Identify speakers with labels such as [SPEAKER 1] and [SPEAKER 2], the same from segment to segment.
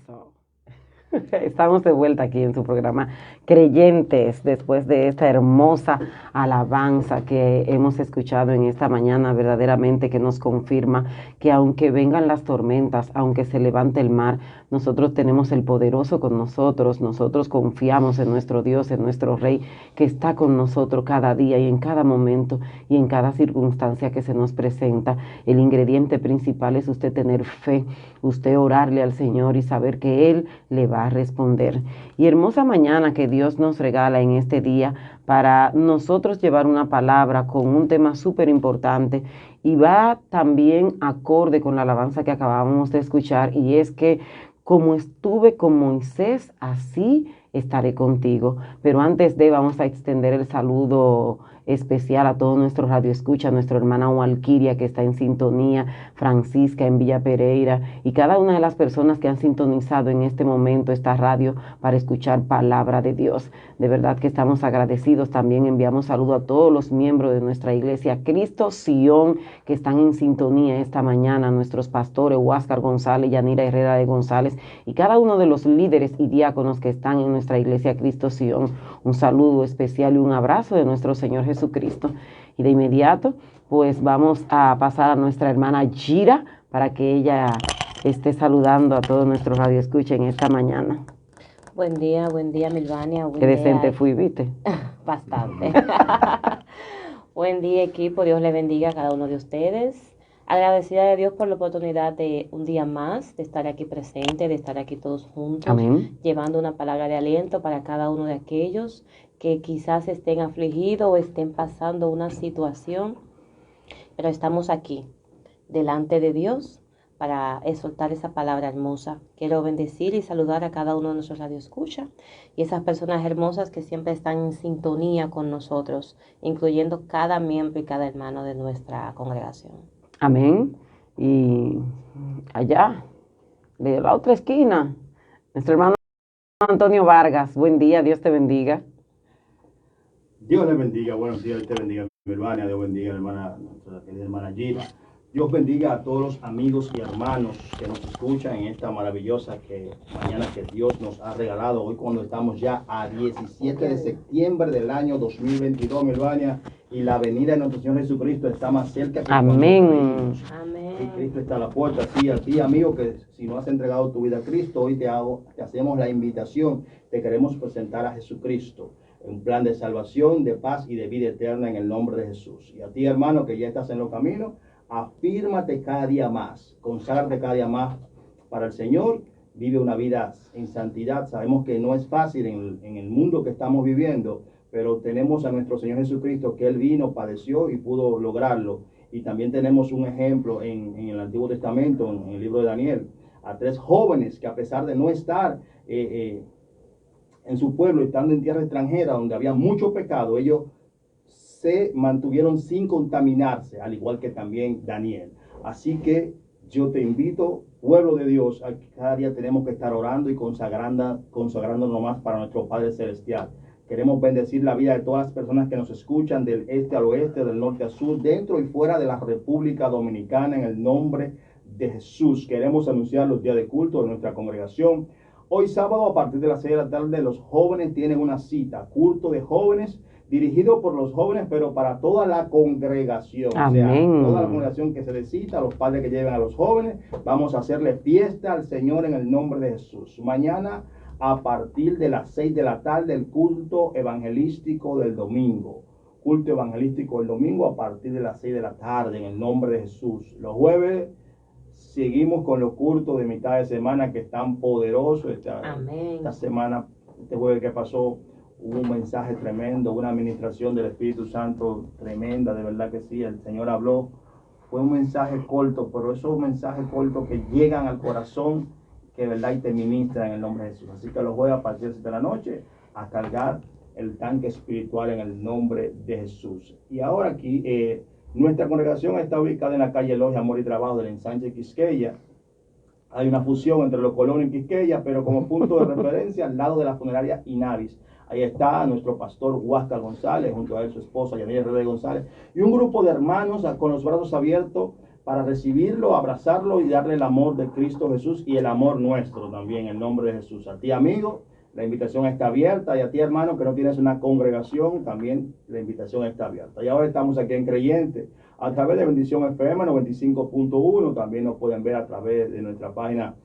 [SPEAKER 1] Eso. Estamos de vuelta aquí en su programa Creyentes, después de esta hermosa alabanza que hemos escuchado en esta mañana, verdaderamente que nos confirma que aunque vengan las tormentas, aunque se levante el mar, nosotros tenemos el poderoso con nosotros, nosotros confiamos en nuestro Dios, en nuestro Rey, que está con nosotros cada día y en cada momento y en cada circunstancia que se nos presenta. El ingrediente principal es usted tener fe, usted orarle al Señor y saber que Él le va a responder. Y hermosa mañana que Dios nos regala en este día para nosotros llevar una palabra con un tema súper importante y va también acorde con la alabanza que acabamos de escuchar, y es que como estuve con Moisés, así estaré contigo. Pero antes de, vamos a extender el saludo especial a todos nuestros radioescuchas, nuestra hermana Walquiria que está en sintonía, Francisca en Villa Pereira y cada una de las personas que han sintonizado en este momento esta radio para escuchar palabra de Dios. De verdad que estamos agradecidos. También enviamos saludo a todos los miembros de nuestra iglesia Cristo Sion que están en sintonía esta mañana, nuestros pastores Huáscar González, Yanira Herrera de González y cada uno de los líderes y diáconos que están en nuestra iglesia Cristo Sion. Un saludo especial y un abrazo de nuestro Señor Jesucristo. Y de inmediato, pues vamos a pasar a nuestra hermana Gira para que ella esté saludando a todos nuestros radioescuchas en esta mañana.
[SPEAKER 2] Buen día, Milvania. Buen
[SPEAKER 1] Qué decente
[SPEAKER 2] día.
[SPEAKER 1] fui, ¿viste?
[SPEAKER 2] Bastante. Buen día, equipo. Dios le bendiga a cada uno de ustedes. Agradecida de Dios por la oportunidad de un día más, de estar aquí presente, de estar aquí todos juntos,
[SPEAKER 1] Amén.
[SPEAKER 2] llevando una palabra de aliento para cada uno de aquellos que quizás estén afligidos o estén pasando una situación, pero estamos aquí, delante de Dios, para soltar esa palabra hermosa. Quiero bendecir y saludar a cada uno de nuestros radioescuchas y esas personas hermosas que siempre están en sintonía con nosotros, incluyendo cada miembro y cada hermano de nuestra congregación.
[SPEAKER 1] Amén. Y allá, de la otra esquina, nuestro hermano Antonio Vargas. Buen día, Dios te bendiga.
[SPEAKER 3] Dios le bendiga, buenos días, Dios te bendiga, mi hermana, Dios bendiga, nuestra querida hermana Gira. Dios bendiga a todos los amigos y hermanos que nos escuchan en esta maravillosa mañana que Dios nos ha regalado. Hoy cuando estamos ya a 17 de septiembre del año 2022, mi hermana, y la venida de nuestro Señor Jesucristo está más cerca que
[SPEAKER 1] Amén.
[SPEAKER 2] Amén.
[SPEAKER 3] Y Cristo está a la puerta. Sí, a ti, amigo, que si no has entregado tu vida a Cristo, hoy te hacemos la invitación. Te queremos presentar a Jesucristo, un plan de salvación, de paz y de vida eterna en el nombre de Jesús. Y a ti, hermano, que ya estás en los caminos, afírmate cada día más, conságrate cada día más para el Señor, vive una vida en santidad. Sabemos que no es fácil en el mundo que estamos viviendo, pero tenemos a nuestro Señor Jesucristo, que Él vino, padeció y pudo lograrlo. Y también tenemos un ejemplo en el Antiguo Testamento, en el libro de Daniel, a 3 jóvenes que a pesar de no estar en su pueblo, estando en tierra extranjera, donde había mucho pecado, ellos se mantuvieron sin contaminarse, al igual que también Daniel. Así que yo te invito, pueblo de Dios, a que cada día tenemos que estar orando y consagrándonos más para nuestro Padre Celestial. Queremos bendecir la vida de todas las personas que nos escuchan del este al oeste, del norte al sur, dentro y fuera de la República Dominicana, en el nombre de Jesús. Queremos anunciar los días de culto de nuestra congregación. Hoy sábado a partir de las 6 de la tarde los jóvenes tienen una cita, culto de jóvenes, dirigido por los jóvenes, pero para toda la congregación.
[SPEAKER 1] Amén.
[SPEAKER 3] O sea, toda la congregación que se necesita, los padres que lleven a los jóvenes, vamos a hacerle fiesta al Señor en el nombre de Jesús. Mañana, a partir de las 6 de la tarde, el culto evangelístico del domingo. Culto evangelístico del domingo a partir de las 6 de la tarde, en el nombre de Jesús. Los jueves seguimos con los cultos de mitad de semana que están poderosos. Esta semana, este jueves que pasó, hubo un mensaje tremendo, una administración del Espíritu Santo tremenda, de verdad que sí, el Señor habló. Fue un mensaje corto, pero esos mensajes cortos que llegan al corazón, que de verdad y te ministran en el nombre de Jesús. Así que los jueves a partir de la noche a cargar el tanque espiritual en el nombre de Jesús. Y ahora aquí, nuestra congregación está ubicada en la calle Logia, Amor y Trabajo del Ensanche Quisqueya. Hay una fusión entre Los Colonos y Quisqueya, pero como punto de referencia al lado de la funeraria Inavis. Ahí está nuestro pastor Huáscar González, junto a él su esposa Yanira Herrera de González, y un grupo de hermanos con los brazos abiertos para recibirlo, abrazarlo y darle el amor de Cristo Jesús y el amor nuestro también, en el nombre de Jesús. A ti, amigo, la invitación está abierta, y a ti, hermano, que no tienes una congregación, también la invitación está abierta. Y ahora estamos aquí en Creyente, a través de Bendición FM 95.1, también nos pueden ver a través de nuestra página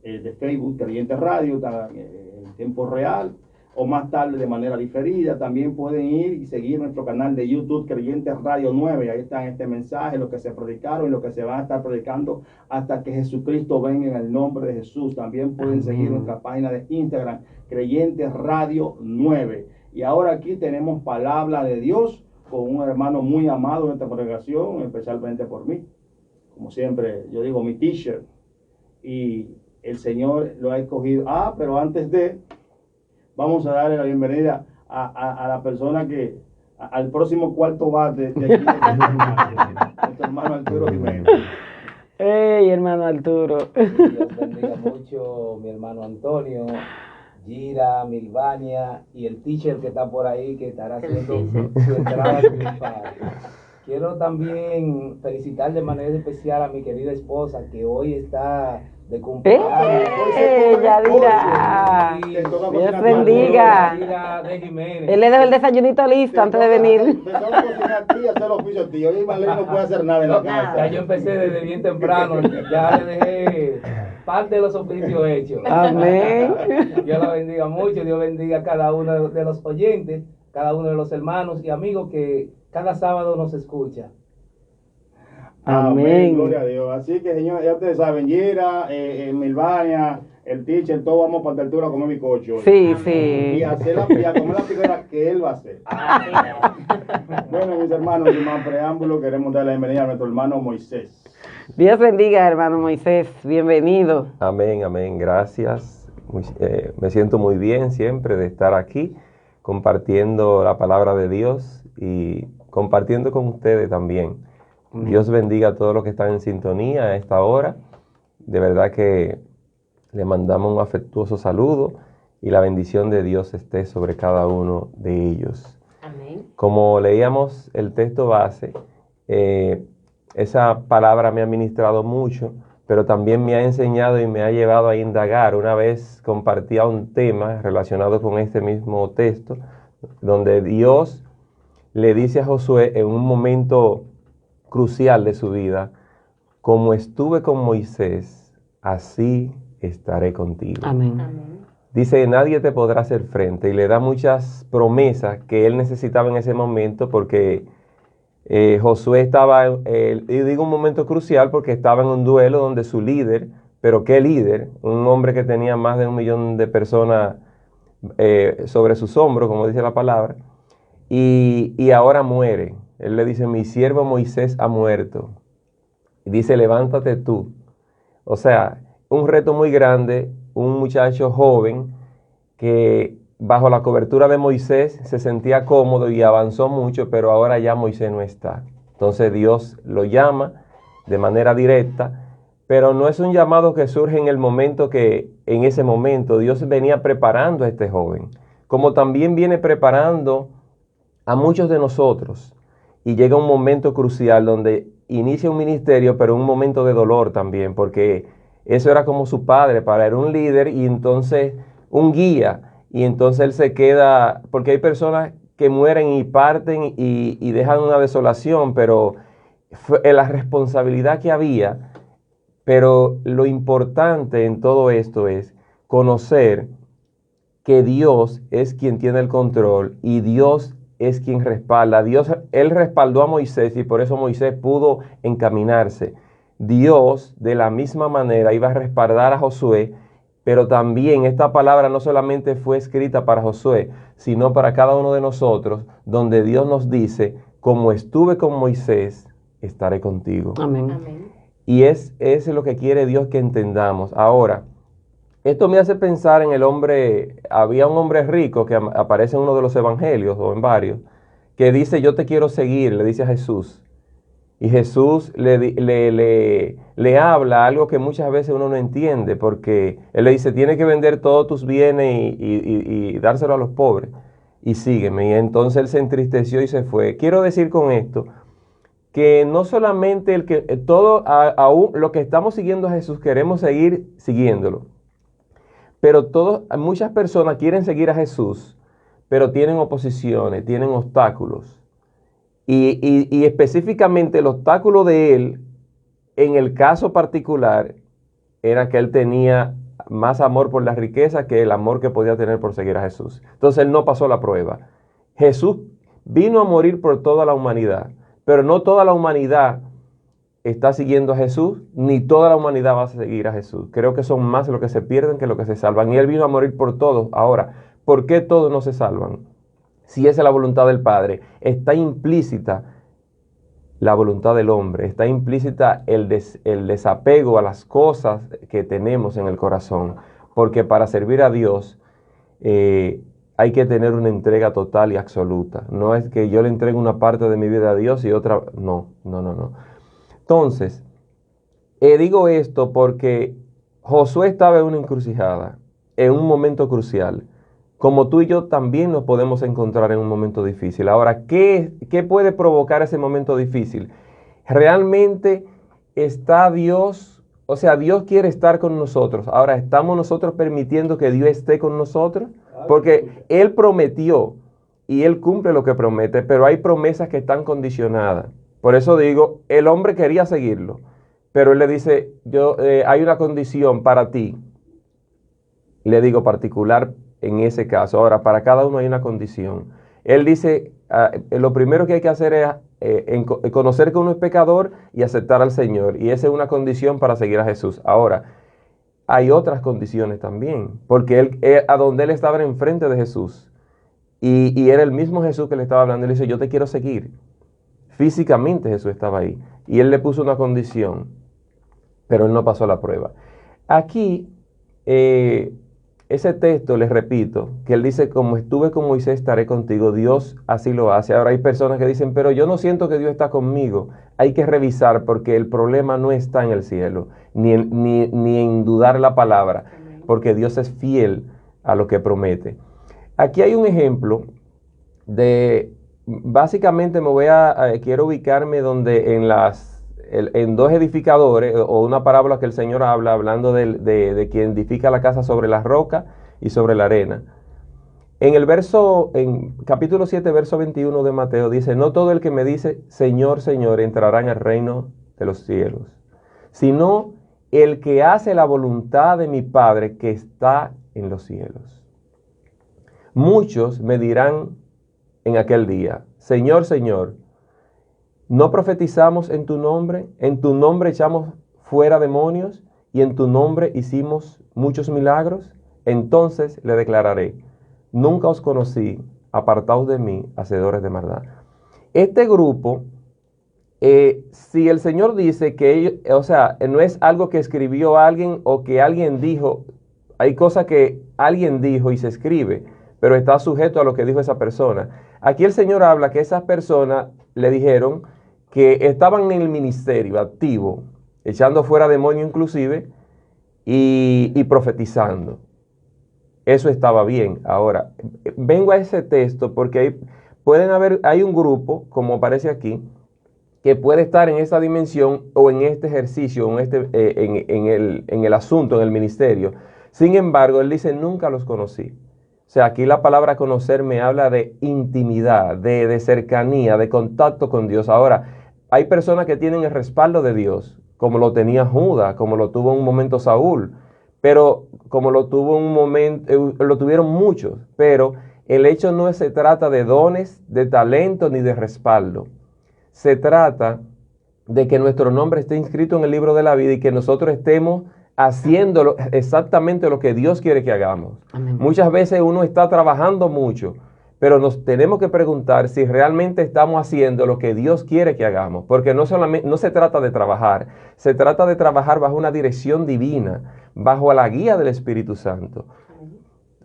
[SPEAKER 3] de Facebook, Creyente Radio, en tiempo real, o más tarde de manera diferida. También pueden ir y seguir nuestro canal de YouTube, Creyente Radio 9, ahí está este mensaje, lo que se predicaron y lo que se va a estar predicando hasta que Jesucristo venga, en el nombre de Jesús. También pueden seguir nuestra página de Instagram, Creyente Radio 9. Y ahora aquí tenemos palabra de Dios con un hermano muy amado de esta congregación, especialmente por mí. Como siempre, yo digo mi teacher. Y el Señor lo ha escogido. Pero antes de, vamos a darle la bienvenida a la persona al próximo cuarto bate de aquí, nuestro hermano Arturo Jiménez.
[SPEAKER 1] ¡Hey, hermano Arturo!
[SPEAKER 4] Dios bendiga mucho mi hermano Antonio, Gira, Milvania y el teacher que está por ahí, que estará haciendo su entrada triunfal. Quiero también felicitar de manera especial a mi querida esposa, que hoy está de cumpleaños.
[SPEAKER 1] Yadira! Dios bendiga.
[SPEAKER 4] De Jiménez.
[SPEAKER 1] Él le debe el desayunito listo antes de venir.
[SPEAKER 3] Te tengo que cocinar a ti y hacer el oficio a ti. Hoy Marlene no puede hacer nada en la casa.
[SPEAKER 4] Ya yo empecé desde bien temprano, ya le dejé parte de los oficios hechos.
[SPEAKER 1] Amén.
[SPEAKER 4] Dios la bendiga mucho, Dios bendiga a cada uno de los oyentes, cada uno de los hermanos y amigos que cada sábado nos escucha.
[SPEAKER 1] Amén.
[SPEAKER 3] Gloria a Dios. Así que, señor, ya ustedes saben, Gira, Milvania, el teacher, todos vamos para la altura a comer bizcocho.
[SPEAKER 1] Sí,
[SPEAKER 3] Y
[SPEAKER 1] sí.
[SPEAKER 3] a comer la figura que él va a hacer. Bueno, mis hermanos, sin más preámbulo, queremos dar la bienvenida a nuestro hermano Moisés.
[SPEAKER 1] Dios bendiga, hermano Moisés. Bienvenido.
[SPEAKER 5] Amén, amén. Gracias. Me siento muy bien siempre de estar aquí compartiendo la palabra de Dios y compartiendo con ustedes también. Dios bendiga a todos los que están en sintonía a esta hora. De verdad que le mandamos un afectuoso saludo y la bendición de Dios esté sobre cada uno de ellos.
[SPEAKER 2] Amén.
[SPEAKER 5] Como leíamos el texto base, esa palabra me ha ministrado mucho, pero también me ha enseñado y me ha llevado a indagar. Una vez compartía un tema relacionado con este mismo texto, donde Dios le dice a Josué en un momento crucial de su vida: como estuve con Moisés, así estaré contigo.
[SPEAKER 1] Amén.
[SPEAKER 2] Amén.
[SPEAKER 5] Dice, nadie te podrá hacer frente, y le da muchas promesas que él necesitaba en ese momento, porque Josué estaba, y digo un momento crucial porque estaba en un duelo donde su líder, pero qué líder, un hombre que tenía más de 1 millón de personas sobre sus hombros, como dice la palabra, y ahora muere. Él le dice, mi siervo Moisés ha muerto. Y dice, levántate tú. O sea, un reto muy grande, un muchacho joven que bajo la cobertura de Moisés se sentía cómodo y avanzó mucho, pero ahora ya Moisés no está. Entonces Dios lo llama de manera directa, pero no es un llamado que surge en el momento que, en ese momento, Dios venía preparando a este joven, como también viene preparando a muchos de nosotros. Y llega un momento crucial donde inicia un ministerio, pero un momento de dolor también, porque eso era como su padre, para era un líder y entonces un guía, y entonces él se queda, porque hay personas que mueren y parten y dejan una desolación, pero la responsabilidad que había, pero lo importante en todo esto es conocer que Dios es quien tiene el control y Dios es quien respalda. Dios, él respaldó a Moisés y por eso Moisés pudo encaminarse. Dios de la misma manera iba a respaldar a Josué, pero también esta palabra no solamente fue escrita para Josué, sino para cada uno de nosotros, donde Dios nos dice, como estuve con Moisés, estaré contigo.
[SPEAKER 1] Amén.
[SPEAKER 2] Amén.
[SPEAKER 5] Y es lo que quiere Dios que entendamos. Ahora, esto me hace pensar en el hombre, había un hombre rico que aparece en uno de los evangelios o en varios, que dice, yo te quiero seguir, le dice a Jesús. Y Jesús le habla algo que muchas veces uno no entiende, porque él le dice, tienes que vender todos tus bienes y dárselo a los pobres, y sígueme. Y entonces él se entristeció y se fue. Quiero decir con esto que no solamente el que todo, aún lo que estamos siguiendo a Jesús, queremos seguir siguiéndolo. Pero muchas personas quieren seguir a Jesús, pero tienen oposiciones, tienen obstáculos. Y específicamente el obstáculo de él, en el caso particular, era que él tenía más amor por la riqueza que el amor que podía tener por seguir a Jesús. Entonces él no pasó la prueba. Jesús vino a morir por toda la humanidad, pero no toda la humanidad está siguiendo a Jesús, ni toda la humanidad va a seguir a Jesús. Creo que son más los que se pierden que los que se salvan. Y él vino a morir por todos. Ahora, ¿por qué todos no se salvan? Si esa es la voluntad del Padre, está implícita la voluntad del hombre, está implícita el desapego a las cosas que tenemos en el corazón, porque para servir a Dios hay que tener una entrega total y absoluta. No es que yo le entregue una parte de mi vida a Dios y otra, no. Entonces, digo esto porque Josué estaba en una encrucijada, en un momento crucial, como tú y yo también nos podemos encontrar en un momento difícil. Ahora, ¿qué puede provocar ese momento difícil? Realmente está Dios, o sea, Dios quiere estar con nosotros. Ahora, ¿estamos nosotros permitiendo que Dios esté con nosotros? Porque Él prometió y Él cumple lo que promete, pero hay promesas que están condicionadas. Por eso digo, el hombre quería seguirlo, pero Él le dice, hay una condición para ti. Le digo particular en ese caso. Ahora, para cada uno hay una condición. Él dice, lo primero que hay que hacer es conocer que uno es pecador y aceptar al Señor. Y esa es una condición para seguir a Jesús. Ahora, hay otras condiciones también, porque a donde él estaba enfrente de Jesús. Y era el mismo Jesús que le estaba hablando. Él dice, yo te quiero seguir. Físicamente Jesús estaba ahí. Y él le puso una condición, pero él no pasó la prueba. Aquí, ese texto, les repito, que él dice, como estuve con Moisés, estaré contigo. Dios así lo hace. Ahora hay personas que dicen, pero yo no siento que Dios está conmigo. Hay que revisar porque el problema no está en el cielo, ni en dudar la palabra, porque Dios es fiel a lo que promete. Aquí hay un ejemplo básicamente quiero ubicarme donde en dos edificadores, o una parábola que el Señor habla, hablando de quien edifica la casa sobre la roca y sobre la arena. En capítulo 7, verso 21 de Mateo, dice, no todo el que me dice, Señor, Señor, entrará en el reino de los cielos, sino el que hace la voluntad de mi Padre que está en los cielos. Muchos me dirán en aquel día, Señor, Señor, ¿no profetizamos en tu nombre echamos fuera demonios y en tu nombre hicimos muchos milagros? Entonces le declararé, nunca os conocí, apartaos de mí, hacedores de maldad. Este grupo, si el Señor dice que ellos, o sea, no es algo que escribió alguien o que alguien dijo, hay cosas que alguien dijo y se escribe, pero está sujeto a lo que dijo esa persona. Aquí el Señor habla que esas personas le dijeron que estaban en el ministerio activo, echando fuera demonios inclusive, y profetizando. Eso estaba bien. Ahora, vengo a ese texto porque hay un grupo, como aparece aquí, que puede estar en esa dimensión o en este ejercicio, en el asunto, en el ministerio. Sin embargo, él dice, nunca los conocí. O sea, aquí la palabra conocer me habla de intimidad, de cercanía, de contacto con Dios. Ahora, hay personas que tienen el respaldo de Dios, como lo tenía Judas, como lo tuvo en un momento Saúl, pero como lo tuvieron muchos. Pero el hecho no se trata de dones, de talento, ni de respaldo. Se trata de que nuestro nombre esté inscrito en el libro de la vida y que nosotros estemos haciendo exactamente lo que Dios quiere que hagamos. Amén. Muchas veces uno está trabajando mucho, pero nos tenemos que preguntar si realmente estamos haciendo lo que Dios quiere que hagamos, porque no se trata de trabajar, se trata de trabajar bajo una dirección divina, bajo la guía del Espíritu Santo.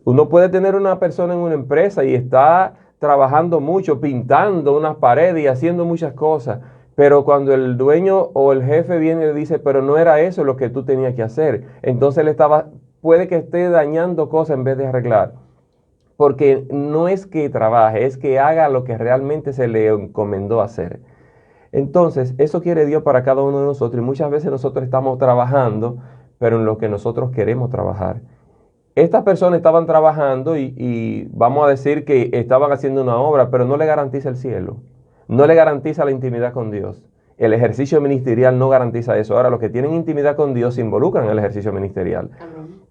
[SPEAKER 5] Uno puede tener una persona en una empresa y está trabajando mucho, pintando unas paredes y haciendo muchas cosas, pero cuando el dueño o el jefe viene y le dice, pero no era eso lo que tú tenías que hacer, entonces puede que esté dañando cosas en vez de arreglar. Porque no es que trabaje, es que haga lo que realmente se le encomendó hacer. Entonces, eso quiere Dios para cada uno de nosotros y muchas veces nosotros estamos trabajando, pero en lo que nosotros queremos trabajar. Estas personas estaban trabajando y vamos a decir que estaban haciendo una obra, pero no le garantiza el cielo, no le garantiza la intimidad con Dios. El ejercicio ministerial no garantiza eso. Ahora, los que tienen intimidad con Dios se involucran en el ejercicio ministerial.
[SPEAKER 2] Amén.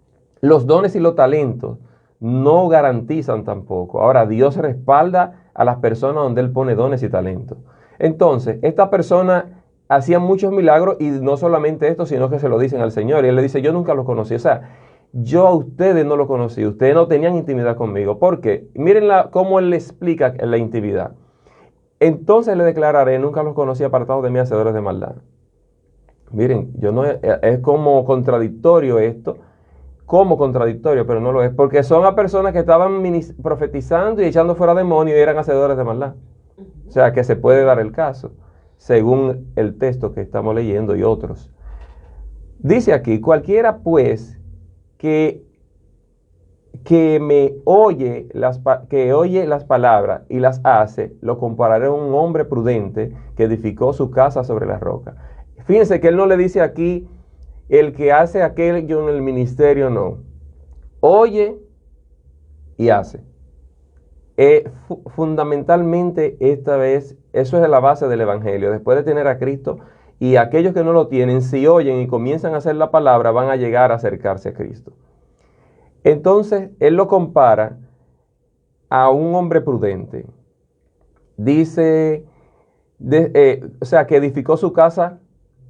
[SPEAKER 5] Los dones y los talentos no garantizan tampoco. Ahora, Dios respalda a las personas donde Él pone dones y talentos. Entonces, esta persona hacía muchos milagros y no solamente esto, sino que se lo dicen al Señor. Y Él le dice, yo nunca los conocí. O sea, yo a ustedes no los conocí. Ustedes no tenían intimidad conmigo. ¿Por qué? Miren cómo Él le explica la intimidad. Entonces le declararé, nunca los conocí apartados de mí, hacedores de maldad. Miren, es como contradictorio esto. Como contradictorio, pero no lo es. Porque son a personas que estaban profetizando y echando fuera demonios y eran hacedores de maldad. O sea, que se puede dar el caso, según el texto que estamos leyendo y otros. Dice aquí, cualquiera pues que oye las palabras y las hace, lo compararé a un hombre prudente que edificó su casa sobre la roca. Fíjense que él no le dice aquí, el que hace aquello en el ministerio, no. Oye y hace. Fundamentalmente esta vez, eso es la base del Evangelio. Después de tener a Cristo, y aquellos que no lo tienen, si oyen y comienzan a hacer la palabra, van a llegar a acercarse a Cristo. Entonces, él lo compara a un hombre prudente. Dice, o sea, que edificó su casa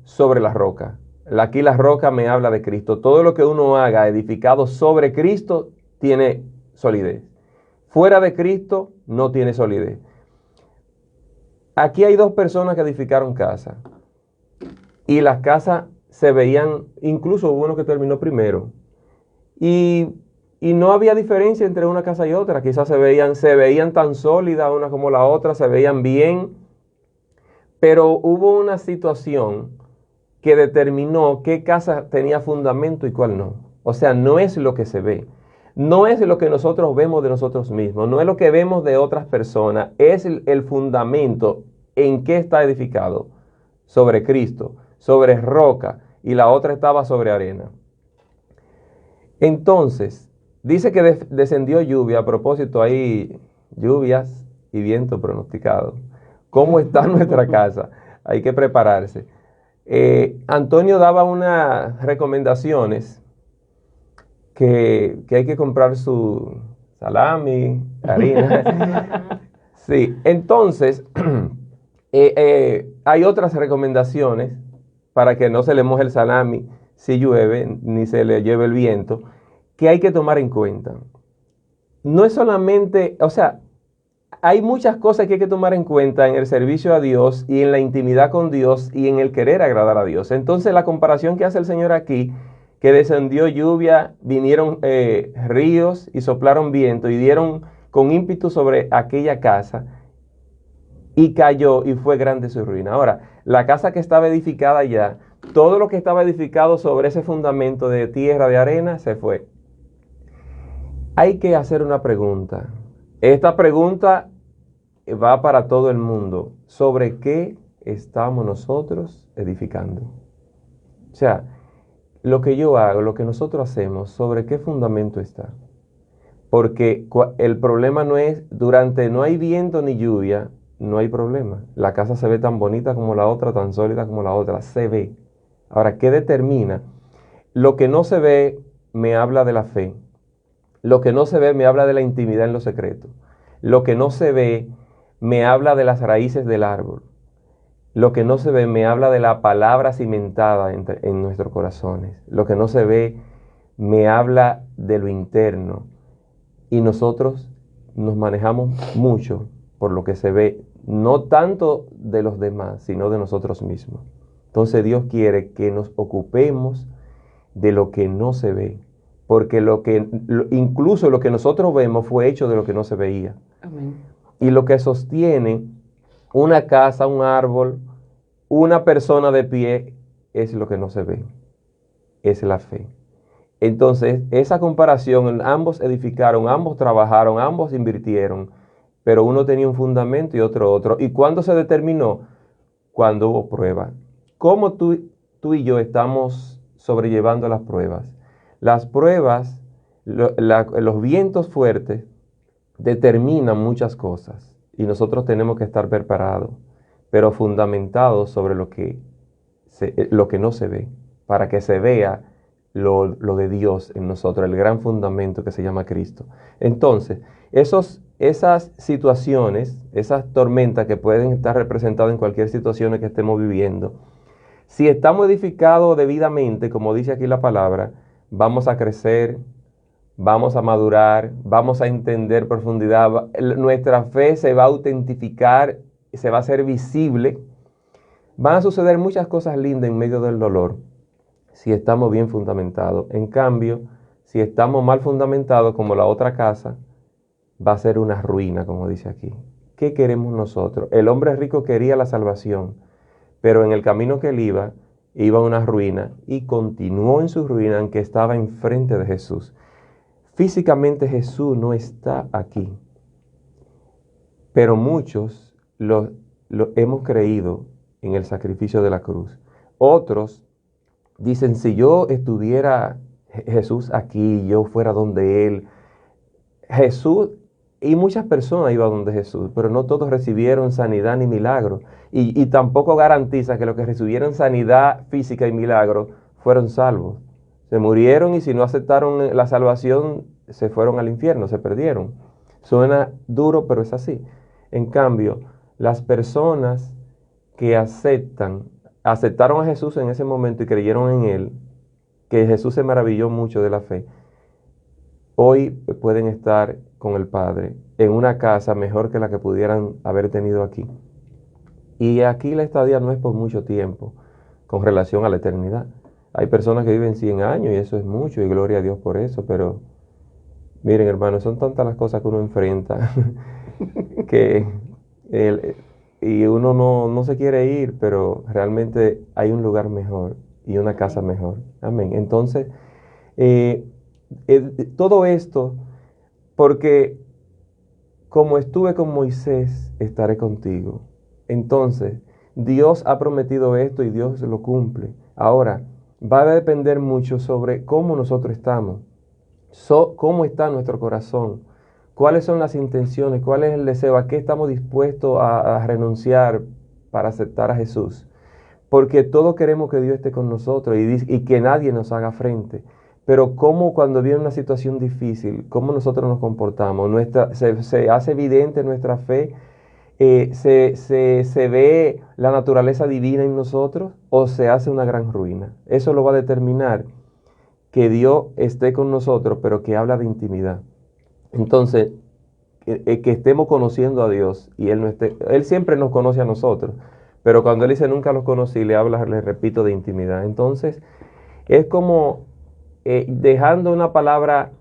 [SPEAKER 5] sobre la roca. Aquí la roca me habla de Cristo. Todo lo que uno haga edificado sobre Cristo tiene solidez. Fuera de Cristo no tiene solidez. Aquí hay dos personas que edificaron casa. Y las casas se veían, incluso hubo uno que terminó primero. Y no había diferencia entre una casa y otra. Quizás se veían tan sólidas una como la otra, se veían bien. Pero hubo una situación que determinó qué casa tenía fundamento y cuál no. O sea, no es lo que se ve. No es lo que nosotros vemos de nosotros mismos. No es lo que vemos de otras personas. Es el fundamento en qué está edificado. Sobre Cristo, sobre roca. Y la otra estaba sobre arena. Entonces, dice que descendió lluvia. A propósito, hay lluvias y viento pronosticado. ¿Cómo está nuestra casa? Hay que prepararse. Antonio daba unas recomendaciones que hay que comprar su salami, harina. Sí, entonces hay otras recomendaciones para que no se le moje el salami si llueve, ni se le lleve el viento, que hay que tomar en cuenta. No es solamente, o sea, hay muchas cosas que hay que tomar en cuenta en el servicio a Dios y en la intimidad con Dios y en el querer agradar a Dios. Entonces la comparación que hace el Señor aquí, que descendió lluvia, vinieron ríos y soplaron viento y dieron con ímpetu sobre aquella casa y cayó y fue grande su ruina. Ahora, la casa que estaba edificada ya, todo lo que estaba edificado sobre ese fundamento de tierra, de arena, se fue. Hay que hacer una pregunta. Esta pregunta va para todo el mundo. ¿Sobre qué estamos nosotros edificando? O sea, lo que yo hago, lo que nosotros hacemos, ¿sobre qué fundamento está? Porque el problema no es, no hay viento ni lluvia, no hay problema. La casa se ve tan bonita como la otra, tan sólida como la otra, se ve. Ahora, ¿qué determina? Lo que no se ve me habla de la fe. Lo que no se ve me habla de la intimidad en lo secreto. Lo que no se ve me habla de las raíces del árbol. Lo que no se ve me habla de la palabra cimentada en nuestros corazones. Lo que no se ve me habla de lo interno. Y nosotros nos manejamos mucho por lo que se ve, no tanto de los demás, sino de nosotros mismos. Entonces Dios quiere que nos ocupemos de lo que no se ve. Porque incluso lo que nosotros vemos fue hecho de lo que no se veía.
[SPEAKER 1] Amén.
[SPEAKER 5] Y lo que sostiene una casa, un árbol, una persona de pie, es lo que no se ve. Es la fe. Entonces, esa comparación, ambos edificaron, ambos trabajaron, ambos invirtieron, pero uno tenía un fundamento y otro. ¿Y cuándo se determinó? cuando hubo prueba. ¿Cómo tú y yo estamos sobrellevando las pruebas? Las pruebas, los vientos fuertes determinan muchas cosas y nosotros tenemos que estar preparados, pero fundamentados sobre lo que no se ve, para que se vea lo de Dios en nosotros, el gran fundamento que se llama Cristo. Entonces, esas situaciones, esas tormentas que pueden estar representadas en cualquier situación que estemos viviendo, si estamos edificados debidamente, como dice aquí la palabra, vamos a crecer, vamos a madurar, vamos a entender profundidad, nuestra fe se va a autentificar, se va a hacer visible. Van a suceder muchas cosas lindas en medio del dolor si estamos bien fundamentados. En cambio, si estamos mal fundamentados, como la otra casa, va a ser una ruina, como dice aquí. ¿Qué queremos nosotros? El hombre rico quería la salvación, pero en el camino que él iba a una ruina y continuó en su ruina, aunque estaba enfrente de Jesús. Físicamente Jesús no está aquí, pero muchos lo hemos creído en el sacrificio de la cruz. Otros dicen, si yo estuviera Jesús aquí, yo fuera donde Él. Jesús, y muchas personas iban donde Jesús, pero no todos recibieron sanidad ni milagro. Y tampoco garantiza que los que recibieron sanidad física y milagro fueron salvos. Se murieron y si no aceptaron la salvación, se fueron al infierno, se perdieron. Suena duro, pero es así. En cambio, las personas que aceptaron a Jesús en ese momento y creyeron en Él, que Jesús se maravilló mucho de la fe, hoy pueden estar con el Padre en una casa mejor que la que pudieran haber tenido aquí. Y aquí la estadía no es por mucho tiempo con relación a la eternidad. Hay personas que viven 100 años y eso es mucho y gloria a Dios por eso, pero miren, hermanos, son tantas las cosas que uno enfrenta y uno no se quiere ir, pero realmente hay un lugar mejor y una casa mejor. Amén. Entonces, todo esto, porque como estuve con Moisés, estaré contigo. Entonces, Dios ha prometido esto y Dios lo cumple. Ahora, va a depender mucho sobre cómo nosotros estamos, cómo está nuestro corazón, cuáles son las intenciones, cuál es el deseo, a qué estamos dispuestos a renunciar para aceptar a Jesús. Porque todos queremos que Dios esté con nosotros y que nadie nos haga frente. Pero cómo cuando viene una situación difícil, cómo nosotros nos comportamos, se hace evidente nuestra fe, se ve la naturaleza divina en nosotros o se hace una gran ruina. Eso lo va a determinar que Dios esté con nosotros, pero que habla de intimidad. Entonces, que estemos conociendo a Dios y Él siempre nos conoce a nosotros, pero cuando Él dice nunca los conocí, le repito, de intimidad. Entonces, es como dejando una palabra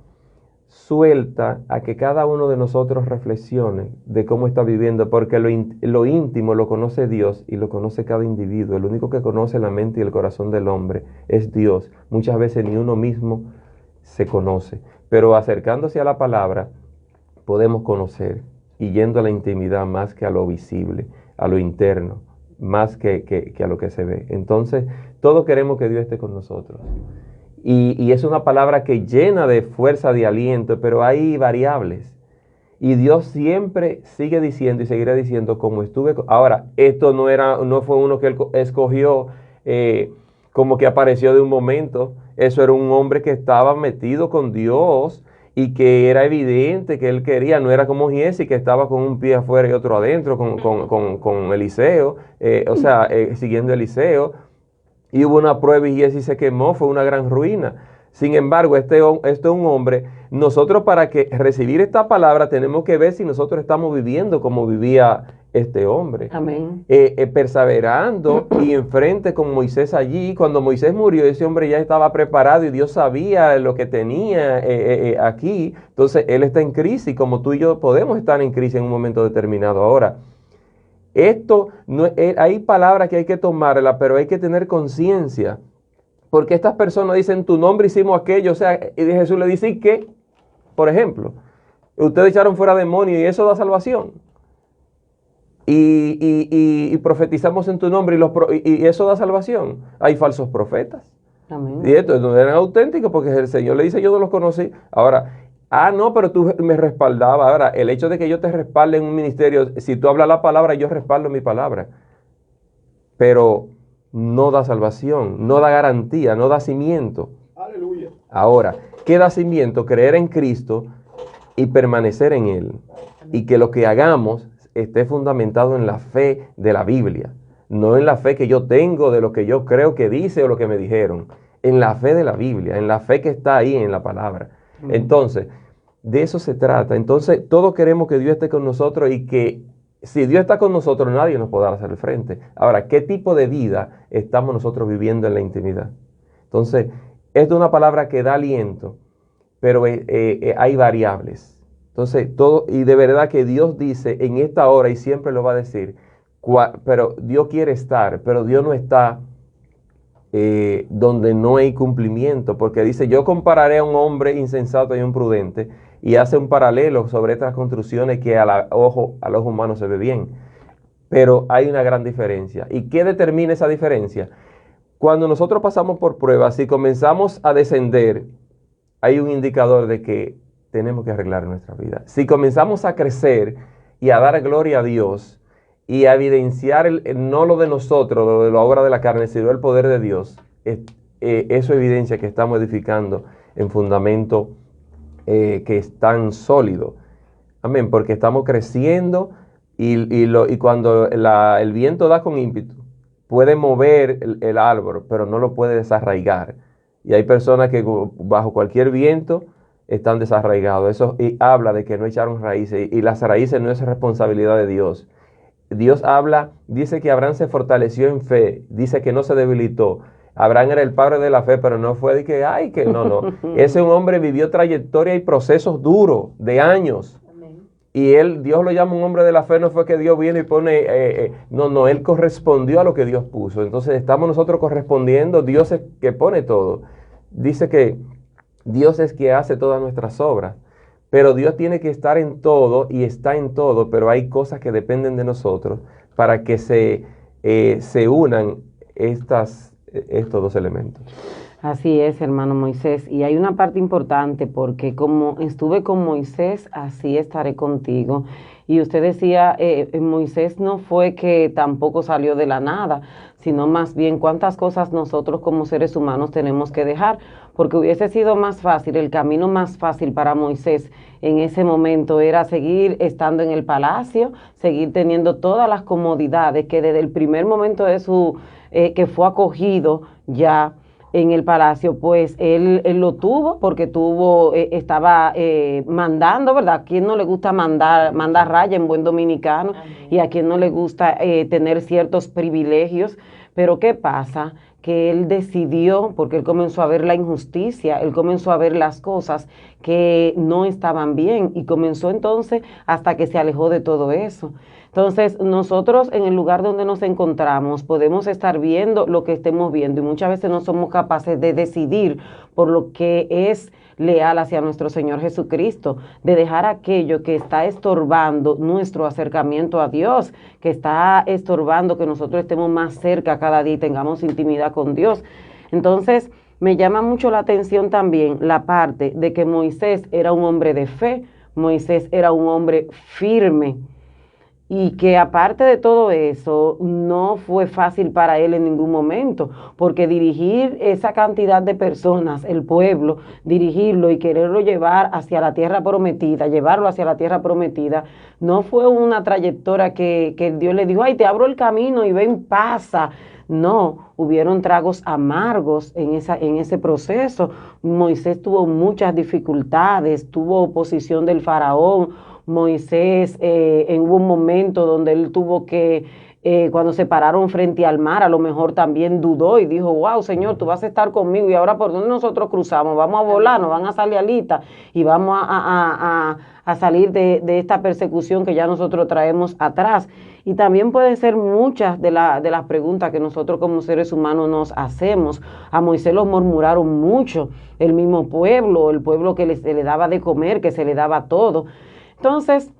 [SPEAKER 5] suelta a que cada uno de nosotros reflexione de cómo está viviendo, porque lo íntimo lo conoce Dios y lo conoce cada individuo. El único que conoce la mente y el corazón del hombre es Dios. Muchas veces ni uno mismo se conoce, pero acercándose a la palabra podemos conocer y yendo a la intimidad más que a lo visible, a lo interno, más que a lo que se ve. Entonces, todos queremos que Dios esté con nosotros. Y es una palabra que llena de fuerza, de aliento, pero hay variables. Y Dios siempre sigue diciendo y seguirá diciendo como estuve. Ahora, esto no fue uno que Él escogió como que apareció de un momento. Eso era un hombre que estaba metido con Dios y que era evidente que Él quería. No era como Giesi, que estaba con un pie afuera y otro adentro con Eliseo, siguiendo a Eliseo. Y hubo una prueba y Giesi se quemó, fue una gran ruina. Sin embargo, este es un hombre, nosotros para que recibir esta palabra tenemos que ver si nosotros estamos viviendo como vivía este hombre.
[SPEAKER 1] Amén.
[SPEAKER 5] Perseverando y enfrente con Moisés allí. Cuando Moisés murió, ese hombre ya estaba preparado y Dios sabía lo que tenía aquí. Entonces, él está en crisis, como tú y yo podemos estar en crisis en un momento determinado. Ahora, hay palabras que hay que tomarlas, pero hay que tener conciencia. Porque estas personas dicen, tu nombre hicimos aquello. O sea, y Jesús le dice, ¿y qué? Por ejemplo, ustedes echaron fuera demonios y eso da salvación. y profetizamos en tu nombre y eso da salvación. Hay falsos profetas.
[SPEAKER 1] Amén.
[SPEAKER 5] Y estos no eran auténticos porque el Señor le dice, yo no los conocí. Ahora, no, pero tú me respaldabas. Ahora, el hecho de que yo te respalde en un ministerio, si tú hablas la palabra, yo respaldo mi palabra. Pero no da salvación, no da garantía, no da cimiento.
[SPEAKER 3] Aleluya.
[SPEAKER 5] Ahora, ¿qué da cimiento? Creer en Cristo y permanecer en Él. Y que lo que hagamos esté fundamentado en la fe de la Biblia. No en la fe que yo tengo, de lo que yo creo que dice o lo que me dijeron. En la fe de la Biblia, en la fe que está ahí en la palabra. Entonces, de eso se trata. Entonces, todos queremos que Dios esté con nosotros y que si Dios está con nosotros, nadie nos podrá hacer el frente. Ahora, ¿qué tipo de vida estamos nosotros viviendo en la intimidad? Entonces, esto es una palabra que da aliento, pero hay variables. Entonces, todo, y de verdad que Dios dice en esta hora, y siempre lo va a decir, pero Dios quiere estar, pero Dios no está donde no hay cumplimiento, porque dice, yo compararé a un hombre insensato y un prudente, y hace un paralelo sobre estas construcciones que al ojo humano se ve bien, pero hay una gran diferencia. ¿Y qué determina esa diferencia? Cuando nosotros pasamos por pruebas y comenzamos a descender, hay un indicador de que tenemos que arreglar nuestra vida. Si comenzamos a crecer y a dar gloria a Dios y a evidenciar no lo de nosotros, lo de la obra de la carne, sino el poder de Dios, eso evidencia que estamos edificando en fundamento que es tan sólido. Amén, porque estamos creciendo y cuando el viento da con ímpetu, puede mover el árbol, pero no lo puede desarraigar. Y hay personas que bajo cualquier viento están desarraigados. Eso habla de que no echaron raíces, y las raíces no es responsabilidad de Dios. Dios habla, dice que Abraham se fortaleció en fe, dice que no se debilitó. Abraham era el padre de la fe, pero no fue de que, no. Ese un hombre vivió trayectoria y procesos duros de años. Amén. Y Dios lo llama un hombre de la fe, no fue que Dios viene y pone, él correspondió a lo que Dios puso. Entonces estamos nosotros correspondiendo, Dios es que pone todo. Dice que Dios es que hace todas nuestras obras, pero Dios tiene que estar en todo y está en todo, pero hay cosas que dependen de nosotros para que se unan estos dos elementos.
[SPEAKER 1] Así es, hermano Moisés, y hay una parte importante porque como estuve con Moisés, así estaré contigo. Y usted decía, Moisés no fue que tampoco salió de la nada, sino más bien cuántas cosas nosotros como seres humanos tenemos que dejar, porque hubiese sido más fácil, el camino más fácil para Moisés en ese momento era seguir estando en el palacio, seguir teniendo todas las comodidades que desde el primer momento de que fue acogido ya en el palacio, pues él lo tuvo porque estaba mandando, ¿verdad? ¿A quién no le gusta mandar raya en buen dominicano? Amén. Y a quien no le gusta tener ciertos privilegios. Pero ¿qué pasa? Que él decidió, porque él comenzó a ver la injusticia, él comenzó a ver las cosas que no estaban bien y comenzó entonces hasta que se alejó de todo eso. Entonces, nosotros en el lugar donde nos encontramos podemos estar viendo lo que estemos viendo y muchas veces no somos capaces de decidir por lo que es leal hacia nuestro Señor Jesucristo, de dejar aquello que está estorbando nuestro acercamiento a Dios, que está estorbando que nosotros estemos más cerca cada día y tengamos intimidad con Dios. Entonces, me llama mucho la atención también la parte de que Moisés era un hombre de fe, Moisés era un hombre firme, y que aparte de todo eso, no fue fácil para él en ningún momento, porque dirigir esa cantidad de personas, el pueblo, dirigirlo y quererlo llevar hacia la tierra prometida, llevarlo hacia la tierra prometida, no fue una trayectoria que Dios le dijo, ay, te abro el camino y ven, pasa. No, hubieron tragos amargos en ese proceso. Moisés tuvo muchas dificultades, tuvo oposición del faraón. Moisés, hubo un momento donde él tuvo que, cuando se pararon frente al mar, a lo mejor también dudó y dijo, wow, Señor, tú vas a estar conmigo y ahora ¿por dónde nosotros cruzamos? Vamos a volar, nos van a salir alitas y vamos a salir de esta persecución que ya nosotros traemos atrás. Y también pueden ser muchas de las preguntas que nosotros como seres humanos nos hacemos. A Moisés lo murmuraron mucho, el mismo pueblo, el pueblo que se le daba de comer, que se le daba todo. Entonces,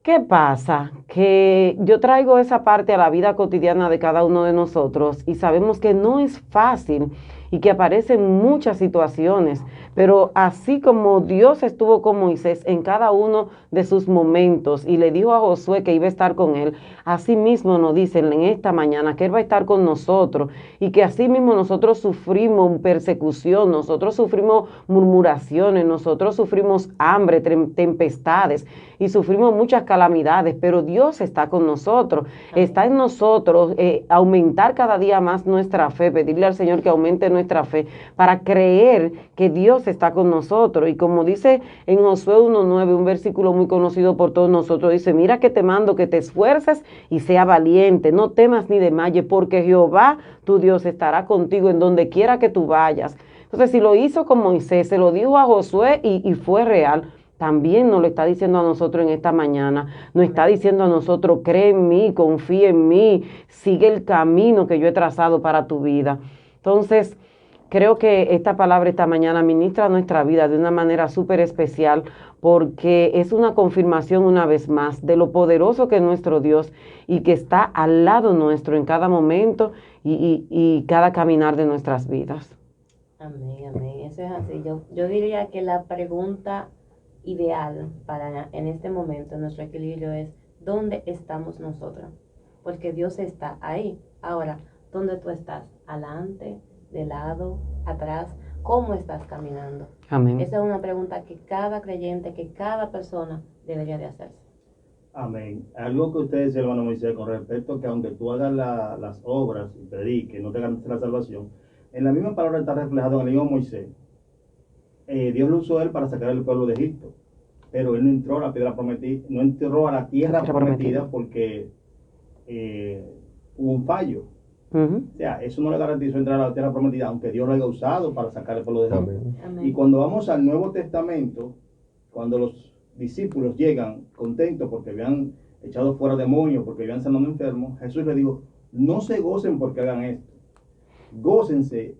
[SPEAKER 1] ¿Qué pasa? Que yo traigo esa parte a la vida cotidiana de cada uno de nosotros y sabemos que no es fácil y que aparecen muchas situaciones, pero así como Dios estuvo con Moisés en cada uno de sus momentos y le dijo a Josué que iba a estar con él, así mismo nos dicen en esta mañana que Él va a estar con nosotros y que así mismo nosotros sufrimos persecución, nosotros sufrimos murmuraciones, nosotros sufrimos hambre, tempestades y sufrimos muchas calamidades, pero Dios está con nosotros, está en nosotros aumentar cada día más nuestra fe, pedirle al Señor que aumente nuestra fe para creer que Dios está con nosotros. Y como dice en Josué 1:9, un versículo muy conocido por todos nosotros, dice, mira que te mando que te esfuerces y sea valiente, no temas ni desmayes, porque Jehová tu Dios estará contigo en donde quiera que tú vayas. Entonces, si lo hizo con Moisés, se lo dijo a Josué y fue real, también nos lo está diciendo a nosotros en esta mañana, nos está diciendo a nosotros, cree en mí, confía en mí, sigue el camino que yo he trazado para tu vida. Entonces, creo que esta palabra esta mañana ministra nuestra vida de una manera súper especial porque es una confirmación una vez más de lo poderoso que es nuestro Dios y que está al lado nuestro en cada momento y cada caminar de nuestras vidas.
[SPEAKER 2] Amén, amén. Eso es así. Yo diría que la pregunta ideal para en este momento nuestro equilibrio es ¿dónde estamos nosotros? Porque Dios está ahí. Ahora, ¿dónde tú estás? ¿Adelante? ¿De lado? ¿Atrás? ¿Cómo estás caminando?
[SPEAKER 1] Amén.
[SPEAKER 2] Esa es una pregunta que cada creyente, que cada persona debería de hacerse.
[SPEAKER 3] Amén. Algo que usted dice, hermano Moisés, con respecto a que aunque tú hagas las obras y prediques, no te garantiza la salvación, en la misma palabra está reflejado en el mismo Moisés. Dios lo usó a él para sacar al pueblo de Egipto, pero él no entró a la piedra prometida, no entró a la tierra prometida porque hubo un fallo. O sea, eso no le garantizó entrar a la tierra prometida, aunque Dios lo haya usado para sacar al pueblo de Egipto.
[SPEAKER 2] Amén.
[SPEAKER 3] Y cuando vamos al Nuevo Testamento, cuando los discípulos llegan contentos porque habían echado fuera demonios, porque habían sanado enfermos, Jesús les dijo, no se gocen porque hagan esto, gócense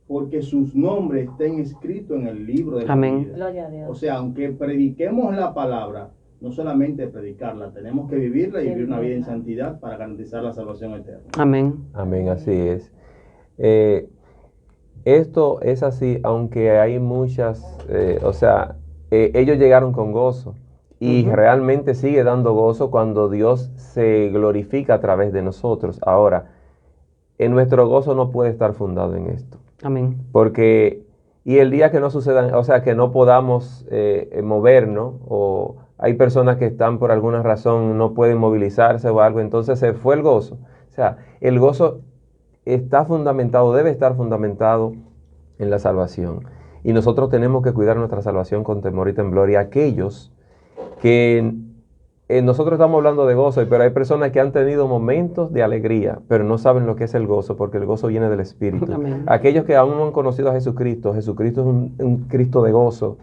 [SPEAKER 3] porque sus nombres estén escritos en el libro de la vida.
[SPEAKER 2] Gloria a Dios.
[SPEAKER 3] O sea, aunque prediquemos la palabra, no solamente predicarla, tenemos que vivirla y vivir una vida en santidad para garantizar la salvación eterna.
[SPEAKER 1] Amén.
[SPEAKER 5] Amén, así es. Esto es así, aunque hay muchas, ellos llegaron con gozo y realmente sigue dando gozo cuando Dios se glorifica a través de nosotros. Ahora, nuestro gozo no puede estar fundado en esto.
[SPEAKER 1] Amén.
[SPEAKER 5] Porque, y el día que no sucedan, o sea, que no podamos movernos, o hay personas que están por alguna razón, no pueden movilizarse o algo, entonces se fue el gozo. O sea, el gozo está fundamentado, debe estar fundamentado en la salvación. Y nosotros tenemos que cuidar nuestra salvación con temor y temblor. Y aquellos que nosotros estamos hablando de gozo, pero hay personas que han tenido momentos de alegría, pero no saben lo que es el gozo, porque el gozo viene del Espíritu.
[SPEAKER 1] Amén.
[SPEAKER 5] Aquellos que aún no han conocido a Jesucristo, Jesucristo es un Cristo de gozo.